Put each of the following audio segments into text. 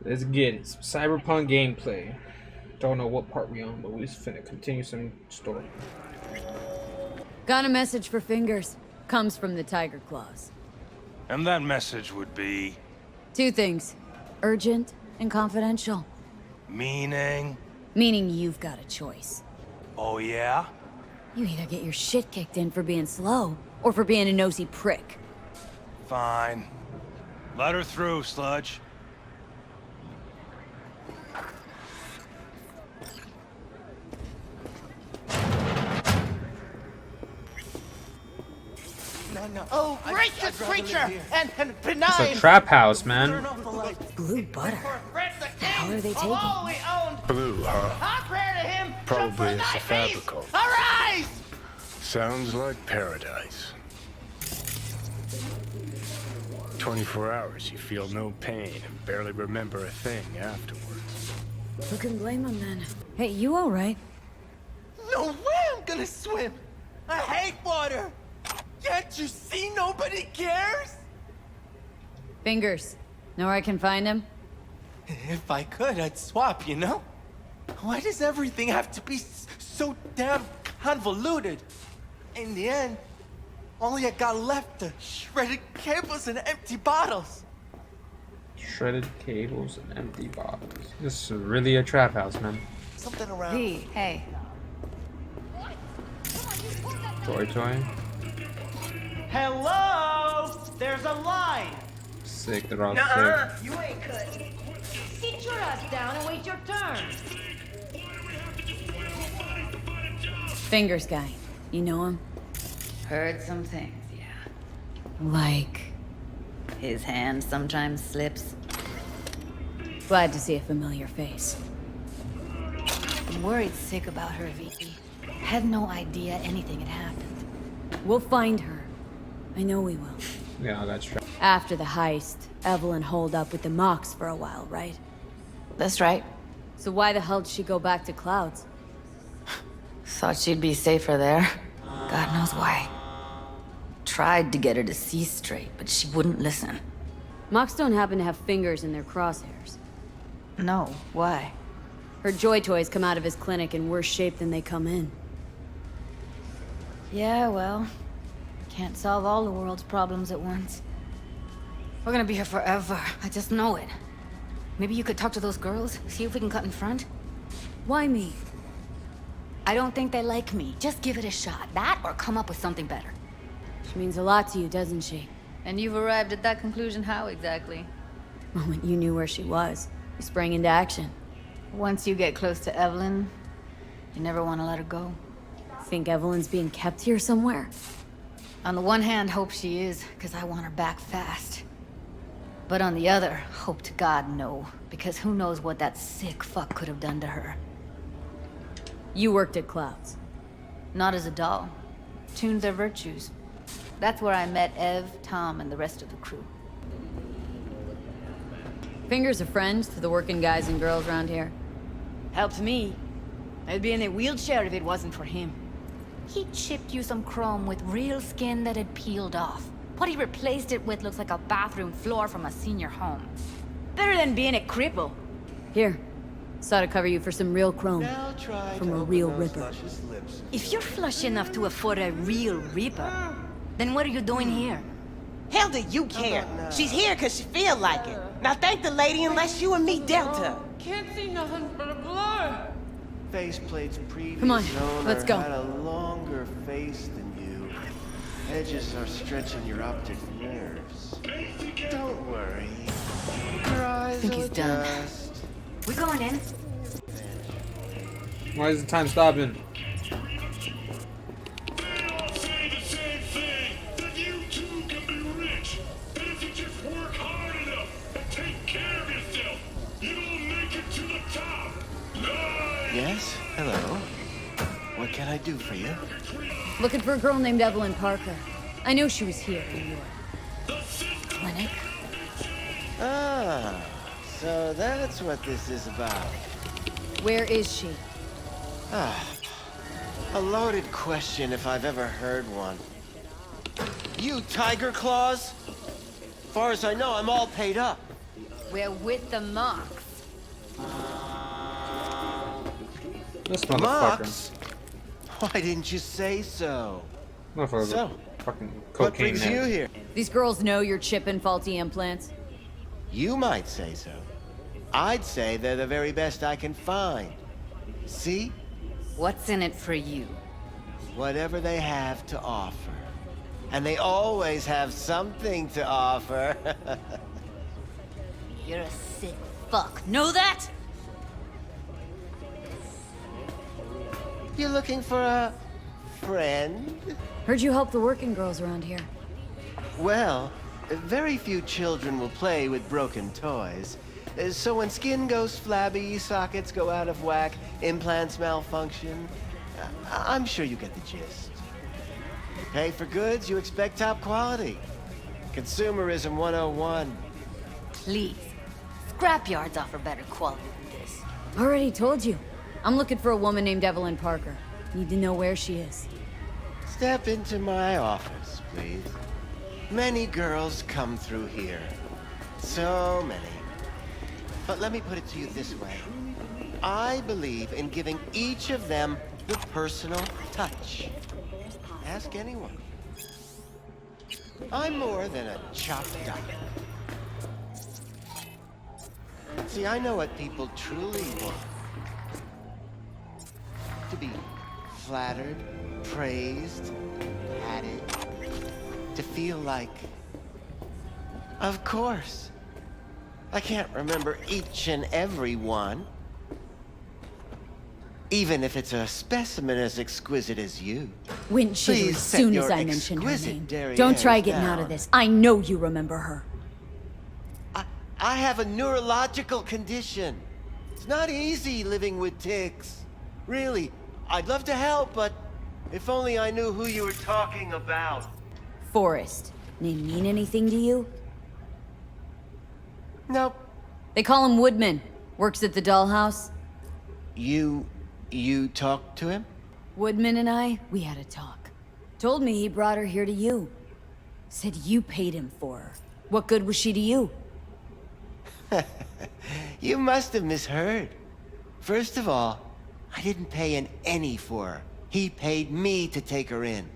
Let's get it. Some CyberPunk gameplay. Don't know what part we on, but we just finna continue some story. Got a message for Fingers. Comes from the Tiger Claws. And that message would be... Two things. Urgent and confidential. Meaning? Meaning you've got a choice. Oh yeah? You either get your shit kicked in for being slow, or for being a nosy prick. Fine. Let her through, Sludge. No. Oh, gracious creature! And benign! It's a trap house, man. Blue butter. The hell are they taking? Blue, huh? Our prayer to him Probably shall it's a thy face fabrical. arise! Sounds like paradise. 24 hours, you feel no pain and barely remember a thing afterwards. Who can blame them then? Hey, you alright? No way I'm gonna swim! I hate water! Can't you see nobody cares? Fingers. Know where I can find him? If I could, I'd swap, you know? Why does everything have to be so damn convoluted? In the end, all I got left are shredded cables and empty bottles. Shredded cables and empty bottles. This is really a trap house, man. Something around. Hey. Toy. Hello? There's a line. Sick, they're all Nuh-uh. sick. You ain't cut. Sit your ass down and wait your turn. Fingers guy. You know him? Heard some things, yeah. Like... His hand sometimes slips. Glad to see a familiar face. I'm worried sick about her, VP. Had no idea anything had happened. We'll find her. I know we will. Yeah, that's true. After the heist, Evelyn holed up with the Mox for a while, right? That's right. So why the hell did she go back to Clouds? Thought she'd be safer there. God knows why. Tried to get her to see straight, but she wouldn't listen. Mox don't happen to have fingers in their crosshairs. No, why? Her joy toys come out of his clinic in worse shape than they come in. Yeah, well, can't solve all the world's problems at once. We're gonna be here forever. I just know it. Maybe you could talk to those girls, see if we can cut in front? Why me? I don't think they like me. Just give it a shot. That or come up with something better. She means a lot to you, doesn't she? And you've arrived at that conclusion how exactly? The moment you knew where she was, you sprang into action. Once you get close to Evelyn, you never want to let her go. Think Evelyn's being kept here somewhere? On the one hand, hope she is, because I want her back fast. But on the other, hope to God no, because who knows what that sick fuck could have done to her. You worked at Clouds. Not as a doll. Tuned their virtues. That's where I met Ev, Tom, and the rest of the crew. Fingers a friend to the working guys and girls around here. Helps me. I'd be in a wheelchair if it wasn't for him. He chipped you some chrome with real skin that had peeled off. What he replaced it with looks like a bathroom floor from a senior home. Better than being a cripple. Here. Sought to cover you for some real chrome. From a real ripper. If you're flush enough to afford a real reaper, then what are you doing here? Hell do you care? She's here because she feel like it. Now thank the lady unless you and me dealt her. Can't see nothing but a blur. Faceplate's previous Come on, owner let's go. had a longer face than you. Edges are stretching your optic nerves. Don't worry. Your eyes I think he's will done. adjust. We going in? Why is the time stopping? Say the same thing, that you too can be rich. And if you just work hard enough and take care of yourself, you'll make it to the top. Live. Yes? Hello. What can I do for you? Looking for a girl named Evelyn Parker. I know she was here in New York. Clinic? Ah, so that's what this is about. Where is she? Ah, a loaded question if I've ever heard one. You Tiger Claws? Far as I know, I'm all paid up. We're with the marks. This motherfucker. Mox? Why didn't you say so? Motherfucker. So, Fucking what cocaine brings you head. here? These girls know you're chipping faulty implants. You might say so. I'd say they're the very best I can find. See? What's in it for you? Whatever they have to offer. And they always have something to offer. You're a sick fuck. Know that? You looking for a friend? Heard you help the working girls around here. Well, very few children will play with broken toys. So when skin goes flabby, sockets go out of whack, implants malfunction, I'm sure you get the gist. You pay for goods, you expect top quality. Consumerism 101. Please. Scrapyards offer better quality than this. Already told you. I'm looking for a woman named Evelyn Parker. Need to know where she is. Step into my office, please. Many girls come through here. So many. But let me put it to you this way. I believe in giving each of them the personal touch. Ask anyone. I'm more than a chopped duck. See, I know what people truly want. To be flattered, praised, patted. To feel like... Of course. I can't remember each and every one. Even if it's a specimen as exquisite as you. Went shiver Please as set soon your as I mentioned her exquisite name. derrieres Don't try getting out down. of this. I know you remember her. I have a neurological condition. It's not easy living with tics. Really, I'd love to help, but if only I knew who you were talking about. Forrest. Name mean anything to you? Nope. They call him Woodman. Works at the dollhouse. You talked to him? Woodman and I, we had a talk. Told me he brought her here to you. Said you paid him for her. What good was she to you? You must have misheard. First of all, I didn't pay an any for her. He paid me to take her in.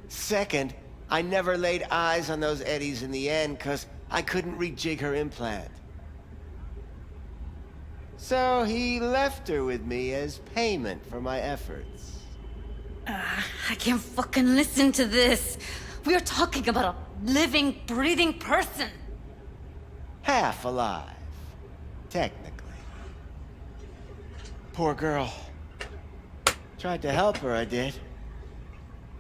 Second, I never laid eyes on those eddies in the end because I couldn't rejig her implant. So he left her with me as payment for my efforts. I can't fucking listen to this. We're talking about a living, breathing person. Half alive, technically. Poor girl. Tried to help her, I did.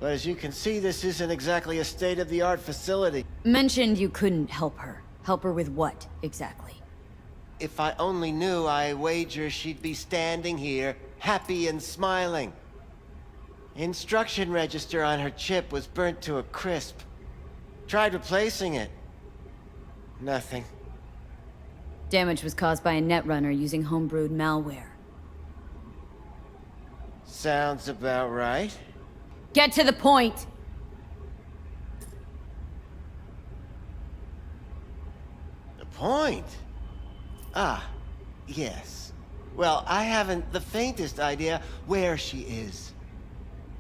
But as you can see, this isn't exactly a state-of-the-art facility. Mentioned you couldn't help her. Help her with what, exactly? If I only knew, I wager she'd be standing here, happy and smiling. Instruction register on her chip was burnt to a crisp. Tried replacing it. Nothing. Damage was caused by a netrunner using homebrewed malware. Sounds about right. Get to the point! The point? Ah, yes. Well, I haven't the faintest idea where she is.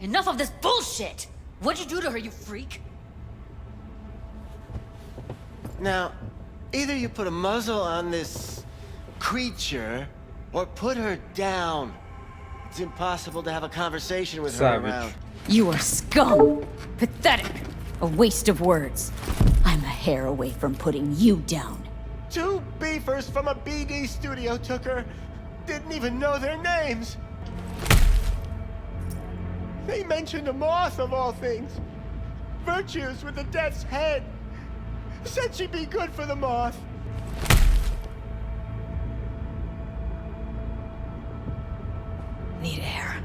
Enough of this bullshit! What'd you do to her, you freak? Now, either you put a muzzle on this creature, or put her down. It's impossible to have a conversation with Savage. her around. You are scum! Pathetic! A waste of words. I'm a hair away from putting you down. 2 beefers from a BD studio took her. Didn't even know their names. They mentioned a moth of all things. Virtues with the death's head. Said she'd be good for the moth. Need air.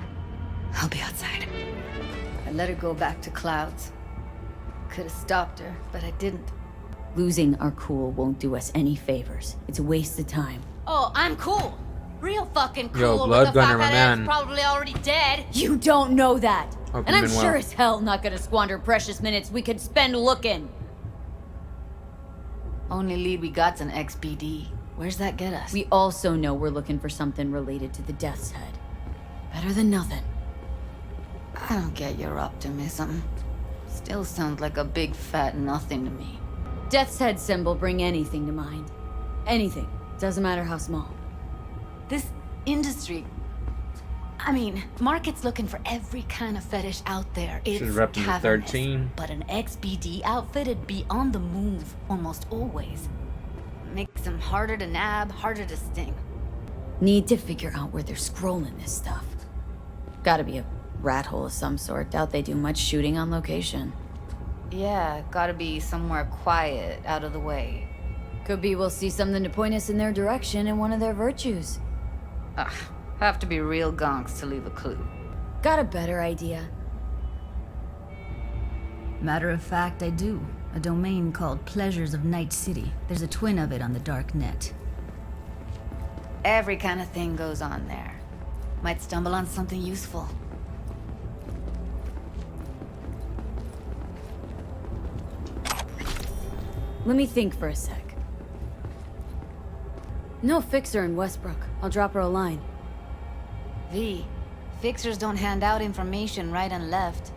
I'll be outside. I let her go back to Clouds. Could have stopped her, but I didn't. Losing our cool won't do us any favors. It's a waste of time. Oh, I'm cool. Real fucking cool. Yo, with Blood the Gunner, fact my that man. It's probably already dead. You don't know that! Hope And you've I'm been sure well. as hell not gonna squander precious minutes we could spend looking. Only lead we got's an XBD. Where's that get us? We also know we're looking for something related to the Death's Head. Better than nothing. I don't get your optimism. Still sounds like a big fat nothing to me. Death's Head symbol bring anything to mind. Anything. Doesn't matter how small. This industry... I mean, market's looking for every kind of fetish out there. It's Should've repped him at cavernous. 13. But an XBD outfit'd be on the move almost always. Makes them harder to nab, harder to sting. Need to figure out where they're scrolling this stuff. Gotta be a rat hole of some sort. Doubt they do much shooting on location. Yeah, gotta be somewhere quiet, out of the way. Could be we'll see something to point us in their direction in one of their virtues. Ugh, have to be real gonks to leave a clue. Got a better idea. Matter of fact, I do. A domain called Pleasures of Night City. There's a twin of it on the dark net. Every kind of thing goes on there. Might stumble on something useful. Let me think for a sec. No fixer in Westbrook. I'll drop her a line. V, fixers don't hand out information right and left.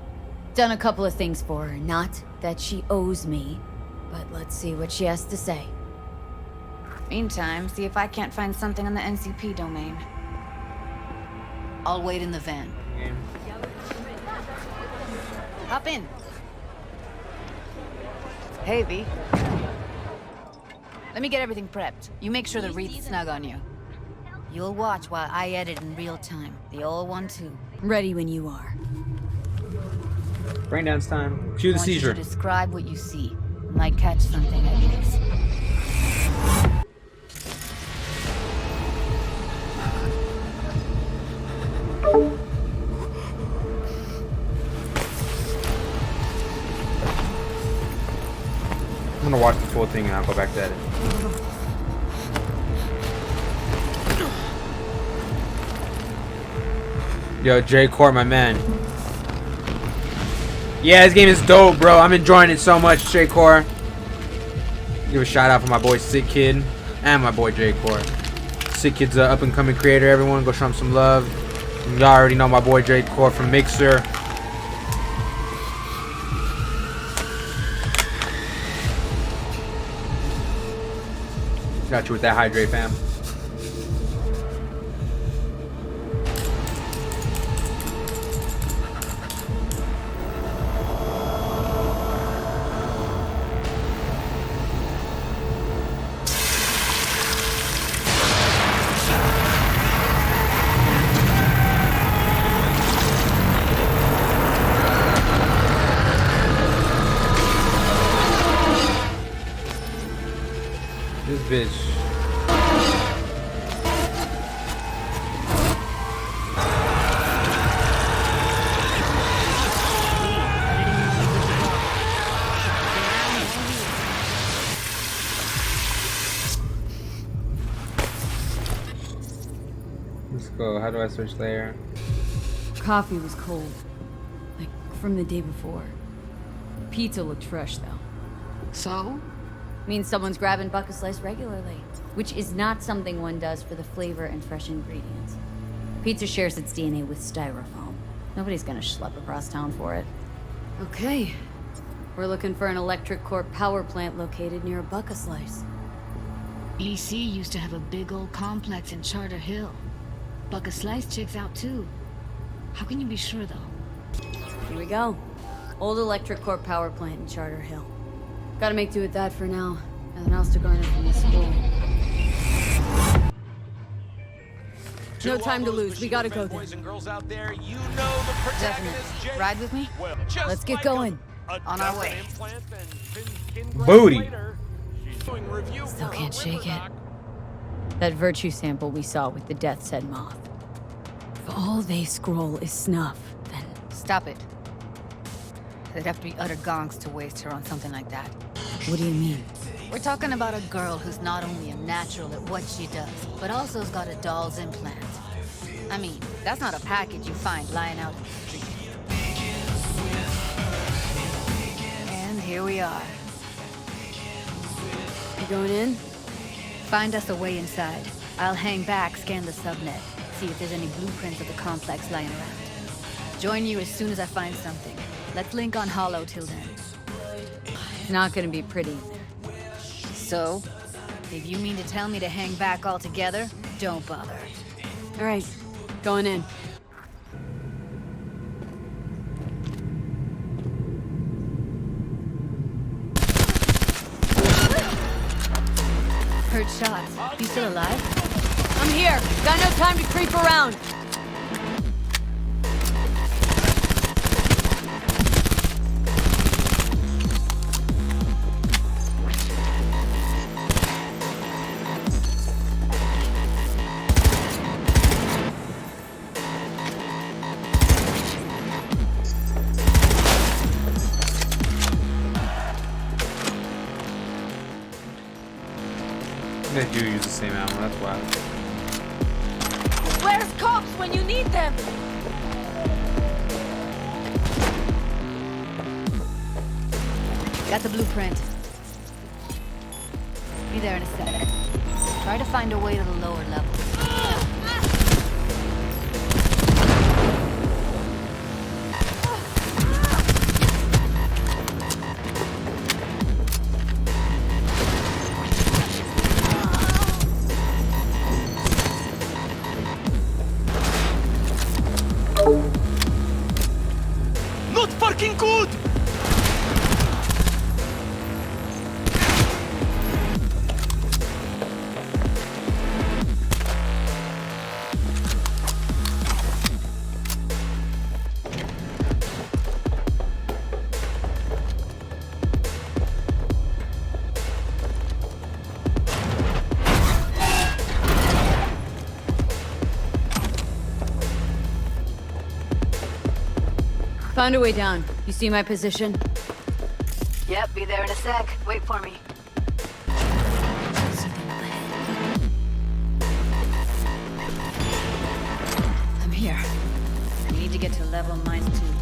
Done a couple of things for her. Not that she owes me, but let's see what she has to say. Meantime, see if I can't find something on the NCP domain. I'll wait in the van. Hop in. Hey, V. Let me get everything prepped. You make sure the wreath's snug on you. You'll watch while I edit in real time. The old one, too. Ready when you are. Braindance time. Cue the Want you seizure. to describe what you see. Might catch something at least. I'm gonna watch the full thing and I'll go back to edit. Yo, J Core, my man. Yeah, this game is dope, bro. I'm enjoying it so much, J Core. Give a shout out for my boy Sick Kid and my boy J Core. Sick Kid's an up and coming creator. Everyone, go show him some love. Y'all already know my boy J Core from Mixer. Got you with that hydrate, fam. This bitch. Let's go. How do I switch layer? Coffee was cold. Like, from the day before. Pizza looked fresh, though. So? Means someone's grabbing bucket slice regularly. Which is not something one does for the flavor and fresh ingredients. Pizza shares its DNA with styrofoam. Nobody's gonna schlep across town for it. Okay. We're looking for an electric core power plant located near a bucket slice. EC used to have a big old complex in Charter Hill. Bucket Slice checks out too. How can you be sure though? Here we go. Old electric core power plant in Charter Hill. Gotta make do with that for now. Nothing else to garner from the school. No time to lose. We gotta go there. Boys and girls out there, you know the protagonist, Definitely. Ride with me? Let's get going. On our way. Booty. Still can't shake it. That virtue sample we saw with the Death's Head moth. If all they scroll is snuff, then... Stop it. They'd have to be utter gonks to waste her on something like that. What do you mean? We're talking about a girl who's not only a natural at what she does, but also's got a doll's implant. I mean, that's not a package you find lying out in the street. And here we are. You going in? Find us a way inside. I'll hang back, scan the subnet, see if there's any blueprints of the complex lying around. Join you as soon as I find something. Let's link on Hollow till then. Not gonna be pretty. So, if you mean to tell me to hang back altogether, don't bother. All right, going in. Heard shots. You still alive? I'm here. Got no time to creep around. They do use the same ammo, that's wild. Where's cops when you need them? Got the blueprint. Be there in a sec. Try to find a way to the lower levels. Not fucking good! Found a way down. You see my position? Yep, be there in a sec. Wait for me. I'm here. We need to get to level mine too.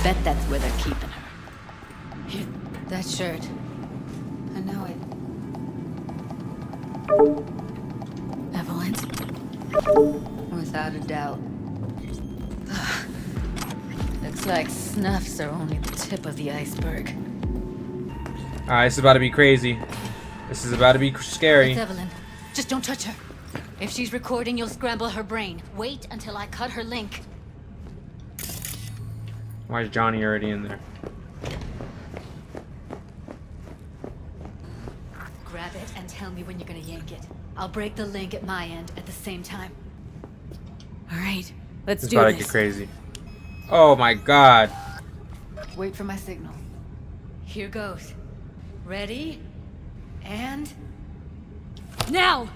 Bet that's where they're keeping her. Here, that shirt. I know it. Evelyn's? Without a doubt. Looks like snuffs are only the tip of the iceberg. Alright, this is about to be crazy. This is about to be scary. It's Evelyn. Just don't touch her. If she's recording, you'll scramble her brain. Wait until I cut her link. Why is Johnny already in there? Grab it and tell me when you're gonna yank it. I'll break the link at my end at the same time. All right, let's This is do about to this. get crazy. Oh my god. Wait for my signal. Here goes. Ready? And... Now!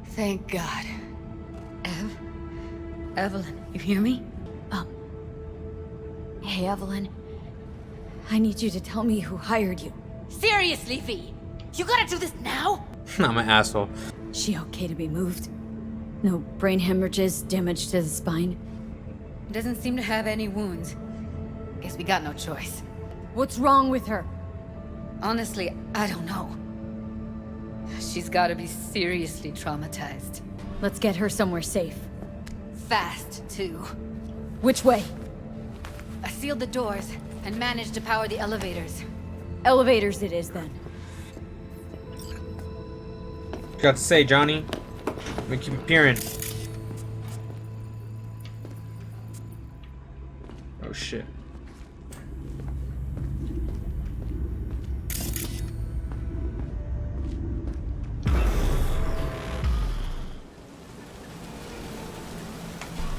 Thank God. Evelyn, you hear me? Hey, Evelyn. I need you to tell me who hired you. Seriously, V? You gotta do this now? I'm an asshole. She okay to be moved? No brain hemorrhages, damage to the spine? Doesn't seem to have any wounds. Guess we got no choice. What's wrong with her? Honestly, I don't know. She's gotta be seriously traumatized. Let's get her somewhere safe. Fast, too. Which way? I sealed the doors and managed to power the elevators. Elevators it is, then. What you got to say, Johnny? Let me keep peering. Oh shit.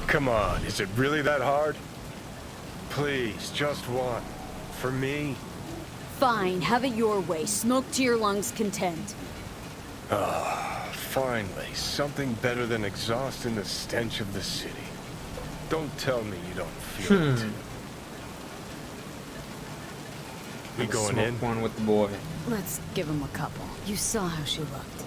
Come on, is it really that hard? Please, just one. For me? Fine, have it your way. Smoke to your lungs' content. Finally, something better than exhaust in the stench of the city. Don't tell me you don't feel it. We going Smoke in? one with the boy. Let's give him a couple. You saw how she looked.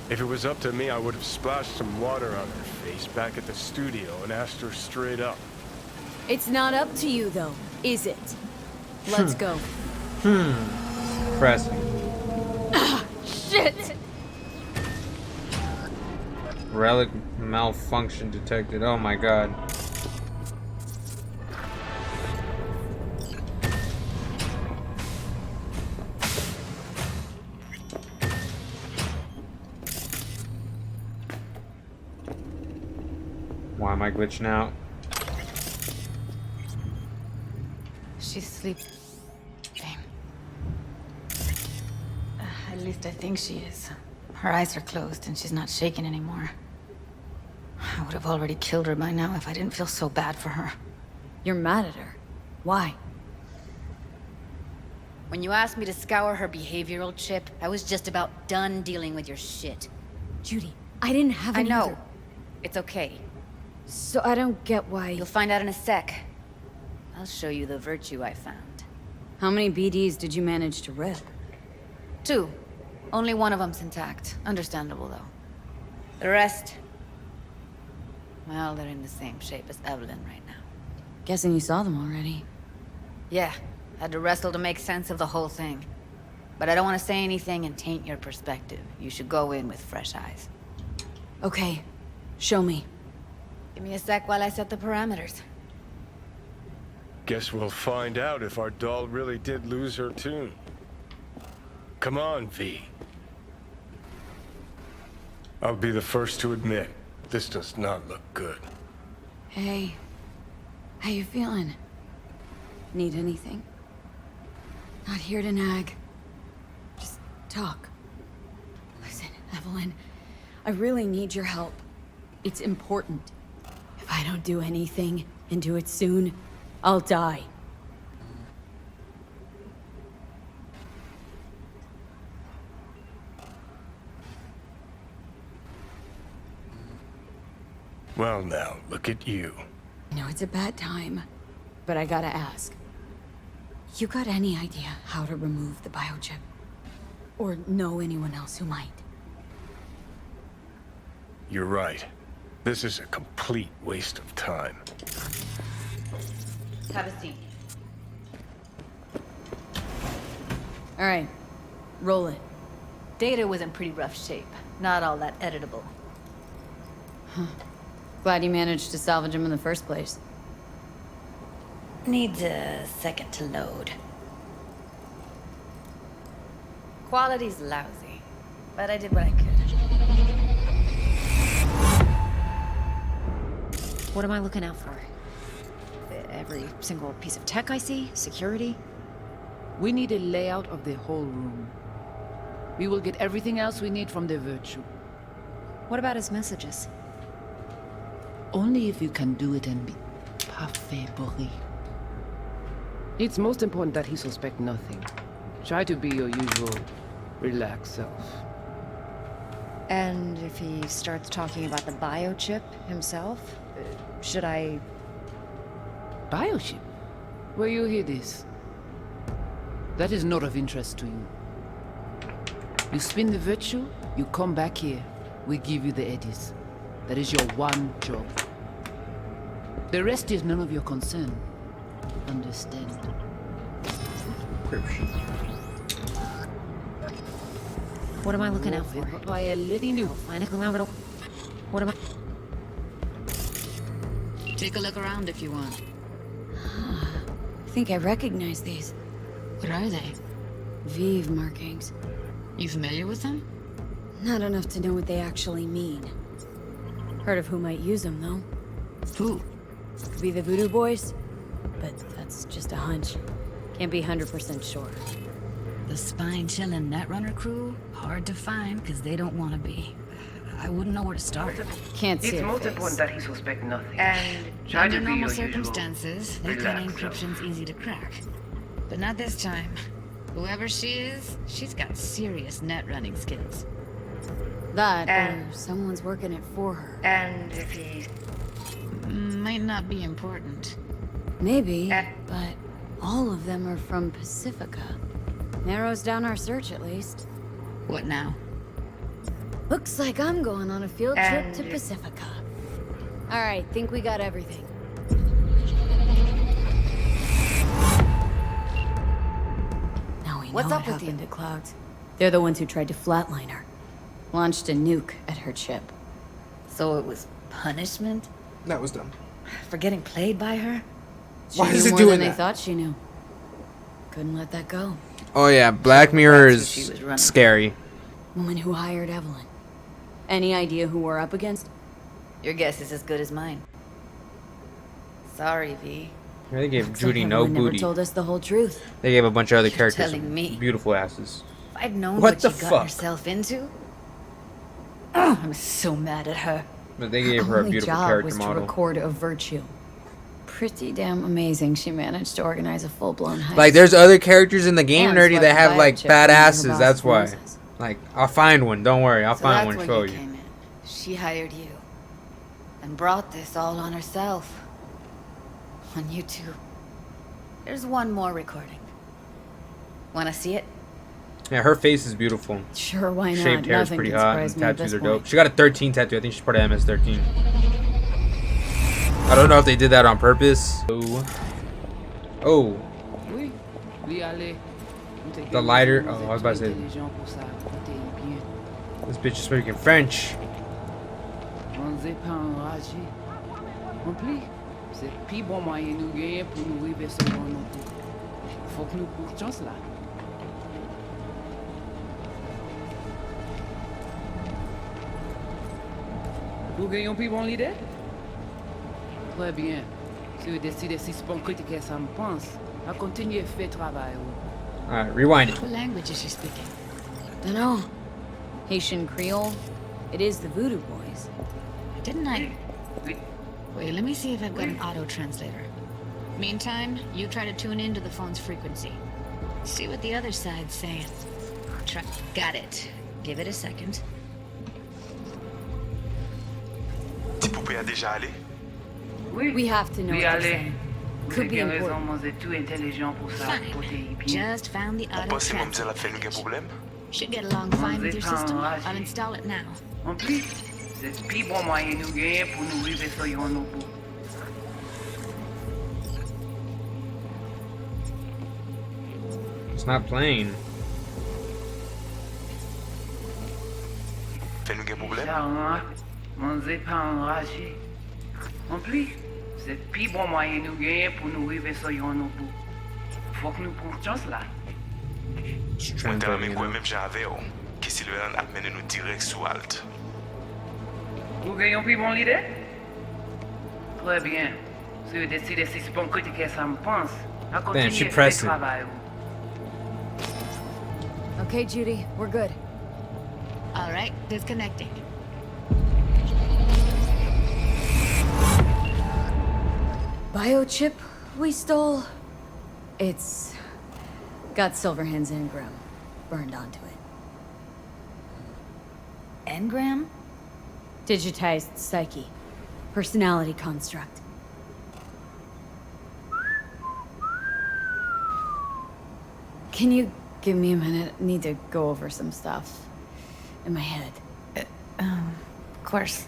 If it was up to me, I would have splashed some water on her face back at the studio and asked her straight up. It's not up to you, though, is it? Let's go. Pressing. Shit! Relic malfunction detected. Oh my god. Why am I glitching out? She's sleeping. At least I think she is. Her eyes are closed and she's not shaking anymore. I would have already killed her by now if I didn't feel so bad for her. You're mad at her. Why? When you asked me to scour her behavioral chip, I was just about done dealing with your shit. Judy, I didn't have I any know. other- It's okay. So I don't get why... You'll find out in a sec. I'll show you the virtue I found. How many BDs did you manage to rip? 2. Only one of them's intact. Understandable, though. The rest... well, they're in the same shape as Evelyn right now. Guessing you saw them already. Yeah, had to wrestle to make sense of the whole thing. But I don't want to say anything and taint your perspective. You should go in with fresh eyes. Okay, show me. Give me a sec while I set the parameters. Guess we'll find out if our doll really did lose her tune. Come on, V. I'll be the first to admit, this does not look good. Hey, how you feeling? Need anything? Not here to nag. Just talk. Listen, Evelyn, I really need your help. It's important. If I don't do anything, and do it soon, I'll die. Well now, look at you. I know it's a bad time, but I gotta ask. You got any idea how to remove the biochip? Or know anyone else who might? You're right. This is a complete waste of time. Have a seat. All right, roll it. Data was in pretty rough shape. Not all that editable. Glad you managed to salvage him in the first place. Needs a second to load. Quality's lousy, but I did what I could. What am I looking out for? Every single piece of tech I see? Security? We need a layout of the whole room. We will get everything else we need from the Virtue. What about his messages? Only if you can do it and be parfait bourré. It's most important that he suspect nothing. Try to be your usual, relaxed self. And if he starts talking about the biochip himself, should I... Biochip? Where you hear this? That is not of interest to you. You spin the Virtue, you come back here. We give you the eddies. That is your one job. The rest is none of your concern. Understand? Encryption. What am I looking out for? What I letting you? What am I... Take a look around if you want. I think I recognize these. What are they? Vive markings. You familiar with them? Not enough to know what they actually mean. Heard of who might use them, though. Who? Could be the Voodoo Boys, but that's just a hunch. Can't be 100% sure. The spine-chilling Netrunner crew? Hard to find, because they don't want to be. I wouldn't know where to start. Can't see It's her most face. important that he suspect nothing. And... Try Under to be normal your usual, circumstances, that kind of relaxed self. encryption's easy to crack. But not this time. Whoever she is, she's got serious net running skills. That, And- or someone's working it for her. And if he... Might not be important. Maybe, Eh. but all of them are from Pacifica. Narrows down our search, at least. What now? Looks like I'm going on a field trip And- to Pacifica. All right, think we got everything. Now we know What's what up with happened you? at Clouds. They're the ones who tried to flatline her. Launched a nuke at her ship. So it was punishment That was dumb. for getting played by her? She Why knew is it more doing than they that? thought she knew. Couldn't let that go. Oh yeah, Black Mirror that's who she is was running. scary. Woman who hired Evelyn. Any idea who we're up against? Your guess is as good as mine. Sorry, V. They gave Looks Judy like no Evelyn never booty. told us the whole truth. They gave a bunch of other You're characters telling some me. beautiful asses. If I'd known What what, the she got fuck? herself into. I'm so mad at her. But they gave her a Only beautiful job character was to model. record a virtue. Pretty damn amazing she managed to organize a full-blown heist. Like, there's other characters in the game, And Nerdy, swept that the have bio like chip when her badasses. boss That's why. closes. Like, I'll find one. Don't worry, I'll So find that's one. where Show you you. came in. She hired you. And brought this all on herself. On you too. There's one more recording. Wanna see it? Yeah, her face is beautiful. Sure, why not? Shaved hair is Nothing pretty can hot, surprise and me at tattoos this are dope. point. She got a 13 tattoo. I think she's part of MS-13. I don't know if they did that on purpose. Oh. Oui, oui, allez. The lighter. Oh, I was about to say. This bitch is speaking French. On n'est pas enragé. En plus, c'est le plus bon moyen nous gagner pour nous arriver sur mon nom. Faut que nous courtions cela. Nous gagnons plus bon l'idée? Très bien. Si vous décidez si c'est bon critique ça me pense, à continuer à faire travail. Alright, rewind it. What language is she speaking? Dunno. Haitian Creole? It is the Voodoo Boys. Didn't I? Wait, let me see if I've got an auto translator. Meantime, you try to tune into the phone's frequency. See what the other side's saying. Got it. Give it a second. Petit poupée a déjà allé? Oui, We have to know oui, what they're allez. saying. Vous Could êtes be bien raison, important. moi j'ai tout intelligent pour ça. Pour Fine. tes bien. Just found the Ou auto pas si mon translator. la fait nous un problème? Should get along fine with your system. I'll install it now. En plus, c'est le plus bon moyen nous gagner pour nous arriver sur yon nom. It's not playing. Fait nous un problème? Charmant, mon j'ai pas enragé. En plus, c'est le plus bon moyen nous gagner pour nous arriver sur yon nom. Faut que nous prenions cela. Just Moi, t'as translating aimé it quoi out. même j'avais, oh, que Sylvain a mené nous direct sous Alt. Nous gagnons plus bon l'idée? Très bien. Si vous décidez si c'est bon critiquer ça me pense, à she continuer à faire pressed it. travail. Okay, Judy, we're good. All right, disconnecting. Biochip we stole? It's got Silverhand's engram burned onto it. Engram? Digitized psyche. Personality construct. Can you give me a minute? I need to go over some stuff in my head. Of course.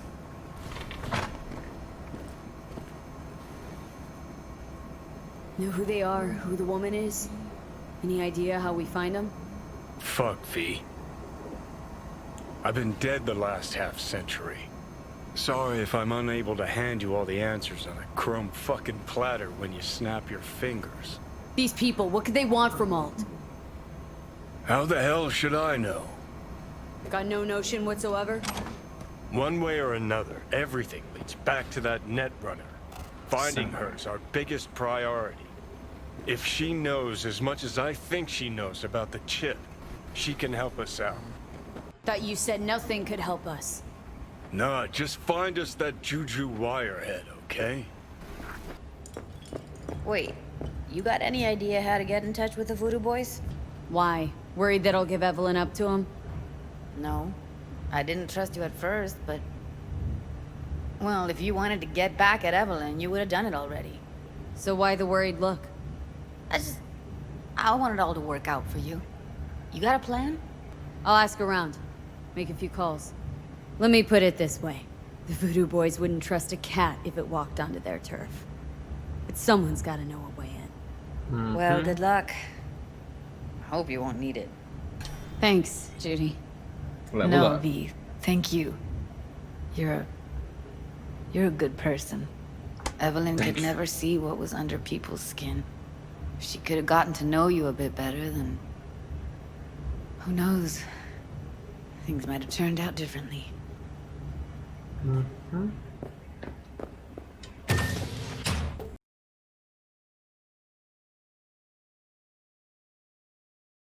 Know who they are, who the woman is? Any idea how we find them? Fuck, V. I've been dead the last half-century. Sorry if I'm unable to hand you all the answers on a chrome fucking platter when you snap your fingers. These people, what could they want from Alt? How the hell should I know? Got no notion whatsoever? One way or another, everything leads back to that Netrunner. Finding her's our biggest priority. If she knows as much as I think she knows about the chip, she can help us out. Thought you said nothing could help us. Nah, just find us that Juju wirehead, okay? Wait, you got any idea how to get in touch with the Voodoo Boys? Why? Worried that I'll give Evelyn up to him? No. I didn't trust you at first, but... Well, if you wanted to get back at Evelyn, you would have done it already. So why the worried look? I want it all to work out for you. You got a plan? I'll ask around. Make a few calls. Let me put it this way. The Voodoo Boys wouldn't trust a cat if it walked onto their turf. But someone's gotta know a way in. Well, good luck. Hope you won't need it. Thanks, Judy. Level No, up. V. Thank you. You're a good person. Evelyn Thanks. could never see what was under people's skin. If she could have gotten to know you a bit better, then who knows? Things might have turned out differently. Mm-hmm.